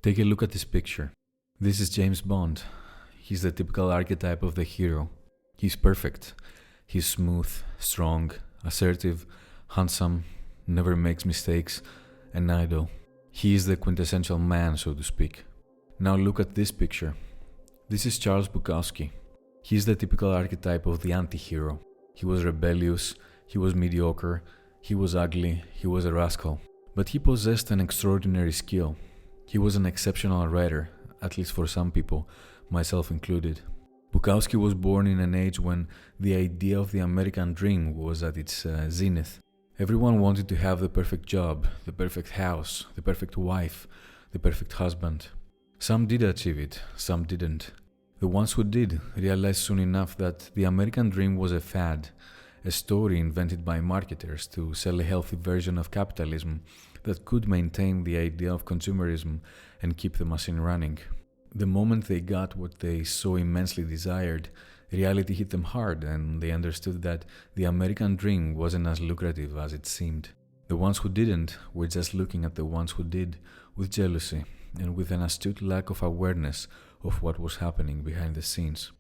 Take a look at this picture. This is James Bond. He's the typical archetype of the hero. He's perfect. He's smooth, strong, assertive, handsome, never makes mistakes, and idle. He is the quintessential man, so to speak. Now look at this picture. This is Charles Bukowski. He's the typical archetype of the anti-hero. He was rebellious, he was mediocre, he was ugly, he was a rascal. But he possessed an extraordinary skill. He was an exceptional writer, at least for some people, myself included. Bukowski was born in an age when the idea of the American dream was at its zenith. Everyone wanted to have the perfect job, the perfect house, the perfect wife, the perfect husband. Some did achieve it, some didn't. The ones who did realized soon enough that the American dream was a fad, a story invented by marketers to sell a healthy version of capitalism that could maintain the idea of consumerism and keep the machine running. The moment they got what they so immensely desired, reality hit them hard and they understood that the American dream wasn't as lucrative as it seemed. The ones who didn't were just looking at the ones who did with jealousy and with an astute lack of awareness of what was happening behind the scenes.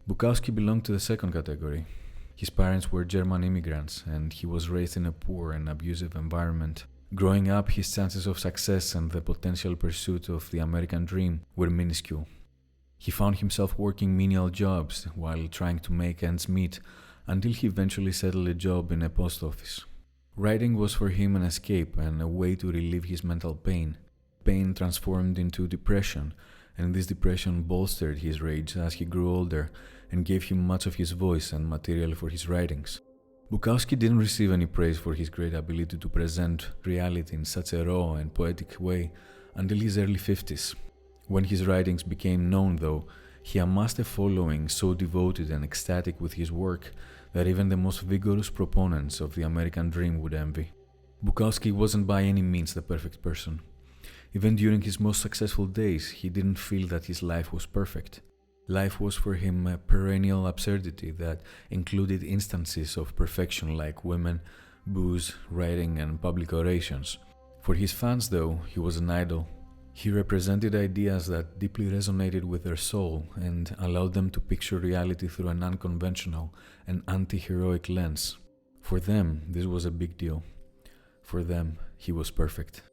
Bukowski belonged to the second category. His parents were German immigrants and he was raised in a poor and abusive environment. Growing up, his chances of success and the potential pursuit of the American dream were minuscule. He found himself working menial jobs while trying to make ends meet until he eventually settled a job in a post office. Writing was for him an escape and a way to relieve his mental pain. Pain transformed into depression, and this depression bolstered his rage as he grew older and gave him much of his voice and material for his writings. Bukowski didn't receive any praise for his great ability to present reality in such a raw and poetic way until his early 50s. When his writings became known, though, he amassed a following so devoted and ecstatic with his work that even the most vigorous proponents of the American dream would envy. Bukowski wasn't by any means the perfect person. Even during his most successful days, he didn't feel that his life was perfect. Life was for him a perennial absurdity that included instances of perfection like women, booze, writing, and public orations. For his fans, though, he was an idol. He represented ideas that deeply resonated with their soul and allowed them to picture reality through an unconventional and anti-heroic lens. For them, this was a big deal. For them, he was perfect.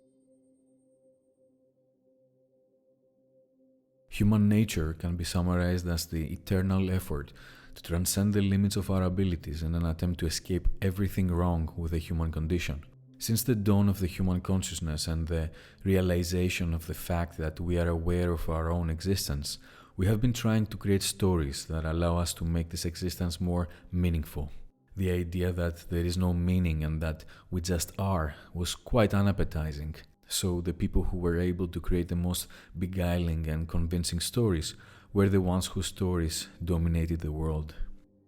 Human nature can be summarized as the eternal effort to transcend the limits of our abilities in an attempt to escape everything wrong with the human condition. Since the dawn of the human consciousness and the realization of the fact that we are aware of our own existence, we have been trying to create stories that allow us to make this existence more meaningful. The idea that there is no meaning and that we just are was quite unappetizing. So the people who were able to create the most beguiling and convincing stories were the ones whose stories dominated the world.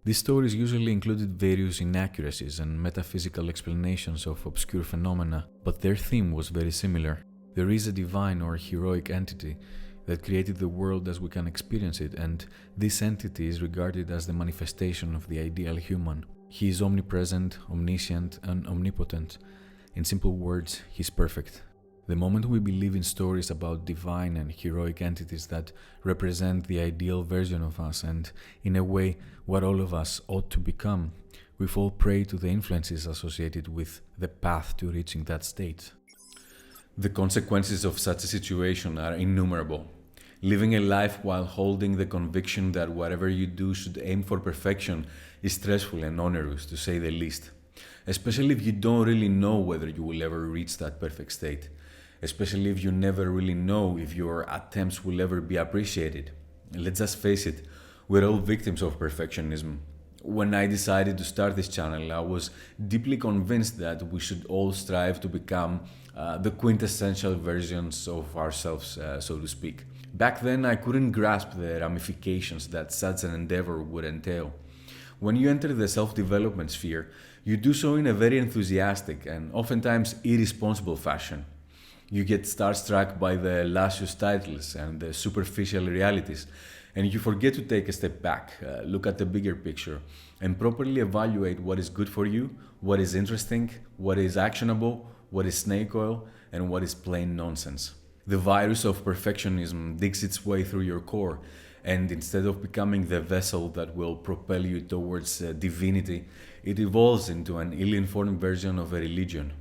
These stories usually included various inaccuracies and metaphysical explanations of obscure phenomena, but their theme was very similar. There is a divine or heroic entity that created the world as we can experience it, and this entity is regarded as the manifestation of the ideal human. He is omnipresent, omniscient, and omnipotent. In simple words, he's perfect. The moment we believe in stories about divine and heroic entities that represent the ideal version of us and, in a way, what all of us ought to become, we fall prey to the influences associated with the path to reaching that state. The consequences of such a situation are innumerable. Living a life while holding the conviction that whatever you do should aim for perfection is stressful and onerous, to say the least. Especially if you don't really know whether you will ever reach that perfect state. Especially if you never really know if your attempts will ever be appreciated. Let's just face it, we're all victims of perfectionism. When I decided to start this channel, I was deeply convinced that we should all strive to become the quintessential versions of ourselves, so to speak. Back then, I couldn't grasp the ramifications that such an endeavor would entail. When you enter the self-development sphere, you do so in a very enthusiastic and oftentimes irresponsible fashion. You get starstruck by the luscious titles and the superficial realities, and you forget to take a step back, look at the bigger picture, and properly evaluate what is good for you, what is interesting, what is actionable, what is snake oil, and what is plain nonsense. The virus of perfectionism digs its way through your core, and instead of becoming the vessel that will propel you towards divinity, it evolves into an ill-informed version of a religion.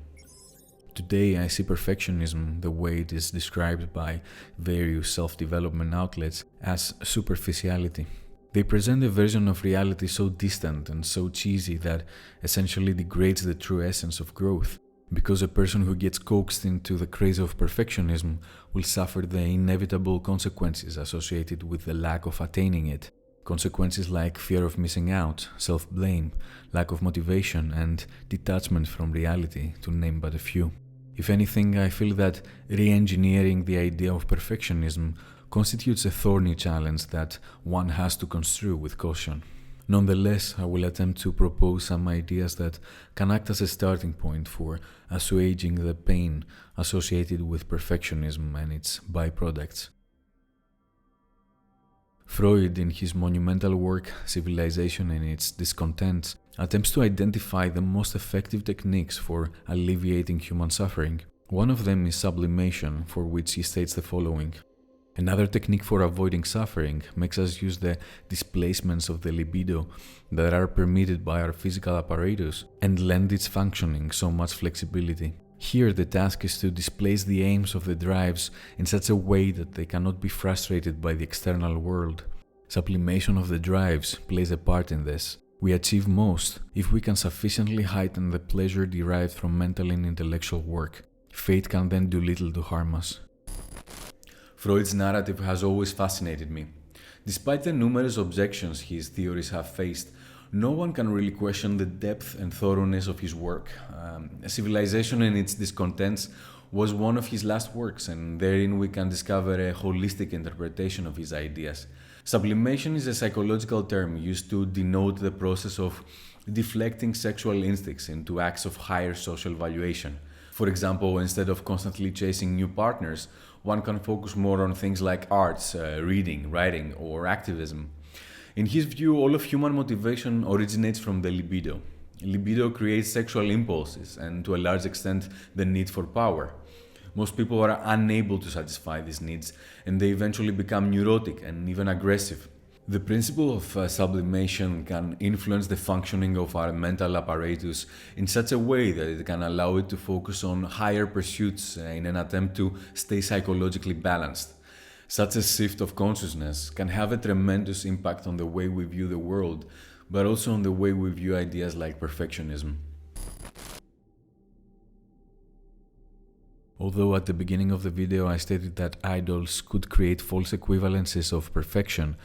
Today, I see perfectionism, the way it is described by various self-development outlets, as superficiality. They present a version of reality so distant and so cheesy that essentially degrades the true essence of growth. Because a person who gets coaxed into the craze of perfectionism will suffer the inevitable consequences associated with the lack of attaining it. Consequences like fear of missing out, self-blame, lack of motivation, and detachment from reality, to name but a few. If anything, I feel that re-engineering the idea of perfectionism constitutes a thorny challenge that one has to construe with caution. Nonetheless, I will attempt to propose some ideas that can act as a starting point for assuaging the pain associated with perfectionism and its byproducts. Freud, in his monumental work Civilization and Its Discontents, attempts to identify the most effective techniques for alleviating human suffering. One of them is sublimation, for which he states the following. Another technique for avoiding suffering makes us use the displacements of the libido that are permitted by our physical apparatus and lend its functioning so much flexibility. Here, the task is to displace the aims of the drives in such a way that they cannot be frustrated by the external world. Sublimation of the drives plays a part in this. We achieve most if we can sufficiently heighten the pleasure derived from mental and intellectual work. Fate can then do little to harm us. Freud's narrative has always fascinated me. Despite the numerous objections his theories have faced, no one can really question the depth and thoroughness of his work. Civilization and Its Discontents was one of his last works, and therein we can discover a holistic interpretation of his ideas. Sublimation is a psychological term used to denote the process of deflecting sexual instincts into acts of higher social valuation. For example, instead of constantly chasing new partners, one can focus more on things like arts, reading, writing, or activism. In his view, all of human motivation originates from the libido. Libido creates sexual impulses and, to a large extent, the need for power. Most people are unable to satisfy these needs, and they eventually become neurotic and even aggressive. The principle of sublimation can influence the functioning of our mental apparatus in such a way that it can allow it to focus on higher pursuits in an attempt to stay psychologically balanced. Such a shift of consciousness can have a tremendous impact on the way we view the world, but also on the way we view ideas like perfectionism. Although at the beginning of the video I stated that idols could create false equivalences of perfection,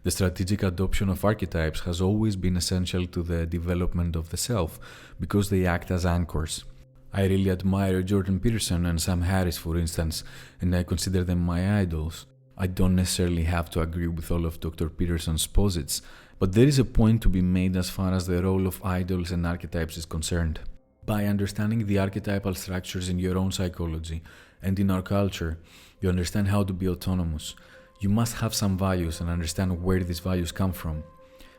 the strategic adoption of archetypes has always been essential to the development of the self, because they act as anchors. I really admire Jordan Peterson and Sam Harris, for instance, and I consider them my idols. I don't necessarily have to agree with all of Dr. Peterson's posits, but there is a point to be made as far as the role of idols and archetypes is concerned. By understanding the archetypal structures in your own psychology and in our culture, you understand how to be autonomous. You must have some values and understand where these values come from.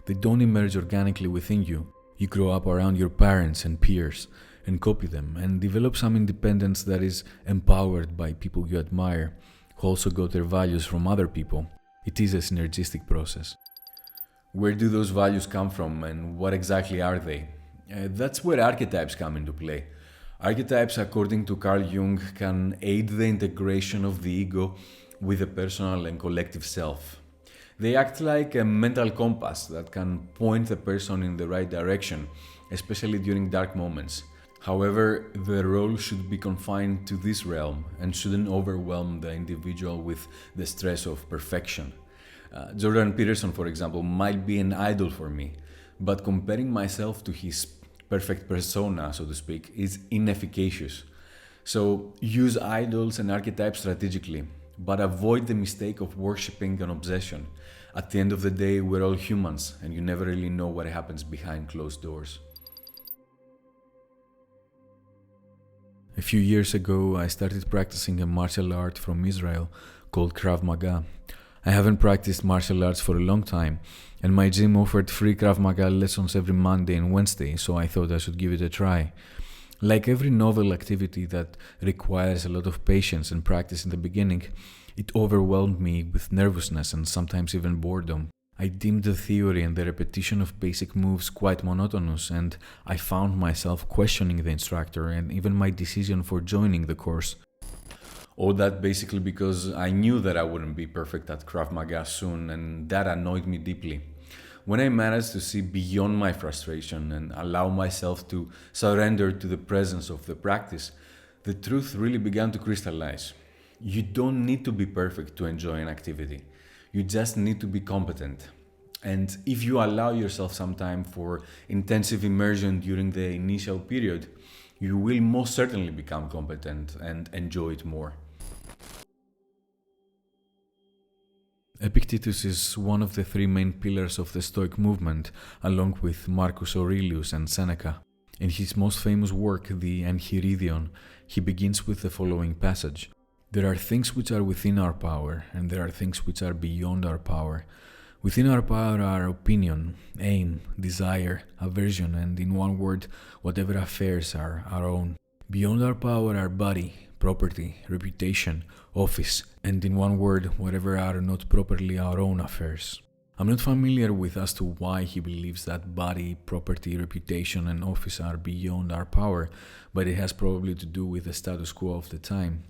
They don't emerge organically within you. You grow up around your parents and peers and copy them and develop some independence that is empowered by people you admire, who also got their values from other people. It is a synergistic process. Where do those values come from and what exactly are they? That's where archetypes come into play. Archetypes, according to Carl Jung, can aid the integration of the ego with the personal and collective self. They act like a mental compass that can point the person in the right direction, especially during dark moments. However, their role should be confined to this realm and shouldn't overwhelm the individual with the stress of perfection. Jordan Peterson, for example, might be an idol for me, but comparing myself to his perfect persona, so to speak, is inefficacious. So use idols and archetypes strategically, but avoid the mistake of worshipping an obsession. At the end of the day, we're all humans, and you never really know what happens behind closed doors. A few years ago, I started practicing a martial art from Israel called Krav Maga. I haven't practiced martial arts for a long time, and my gym offered free Krav Maga lessons every Monday and Wednesday, so I thought I should give it a try. Like every novel activity that requires a lot of patience and practice in the beginning, it overwhelmed me with nervousness and sometimes even boredom. I deemed the theory and the repetition of basic moves quite monotonous, and I found myself questioning the instructor and even my decision for joining the course. All that basically because I knew that I wouldn't be perfect at Krav Maga soon, and that annoyed me deeply. When I managed to see beyond my frustration and allow myself to surrender to the presence of the practice, the truth really began to crystallize. You don't need to be perfect to enjoy an activity. You just need to be competent. And if you allow yourself some time for intensive immersion during the initial period, you will most certainly become competent and enjoy it more. Epictetus is one of the three main pillars of the Stoic movement, along with Marcus Aurelius and Seneca. In his most famous work, the Enchiridion, he begins with the following passage. There are things which are within our power, and there are things which are beyond our power. Within our power are opinion, aim, desire, aversion, and in one word, whatever affairs are our own. Beyond our power are body, property, reputation, office, and in one word, whatever are not properly our own affairs. I'm not familiar with as to why he believes that body, property, reputation, and office are beyond our power, but it has probably to do with the status quo of the time.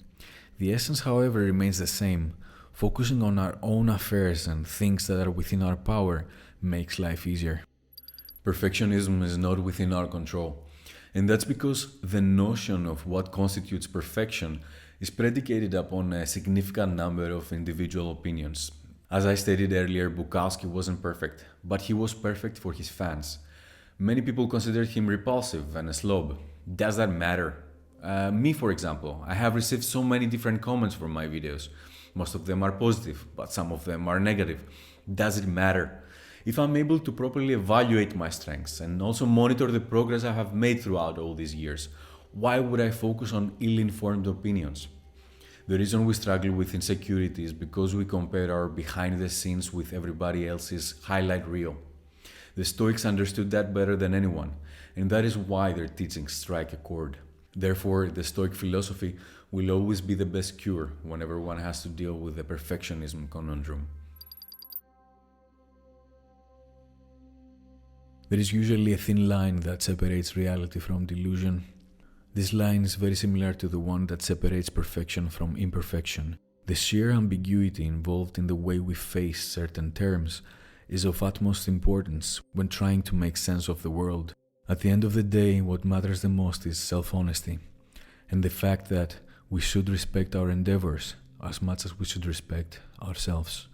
The essence, however, remains the same. Focusing on our own affairs and things that are within our power makes life easier. Perfectionism is not within our control. And that's because the notion of what constitutes perfection is predicated upon a significant number of individual opinions. As I stated earlier, Bukowski wasn't perfect, but he was perfect for his fans. Many people considered him repulsive and a slob. Does that matter? Me, for example, I have received so many different comments from my videos. Most of them are positive, but some of them are negative. Does it matter? If I'm able to properly evaluate my strengths and also monitor the progress I have made throughout all these years, why would I focus on ill-informed opinions? The reason we struggle with insecurity is because we compare our behind the scenes with everybody else's highlight reel. The Stoics understood that better than anyone, and that is why their teachings strike a chord. Therefore, the Stoic philosophy will always be the best cure whenever one has to deal with the perfectionism conundrum. There is usually a thin line that separates reality from delusion. This line is very similar to the one that separates perfection from imperfection. The sheer ambiguity involved in the way we face certain terms is of utmost importance when trying to make sense of the world. At the end of the day, what matters the most is self-honesty, and the fact that we should respect our endeavors as much as we should respect ourselves.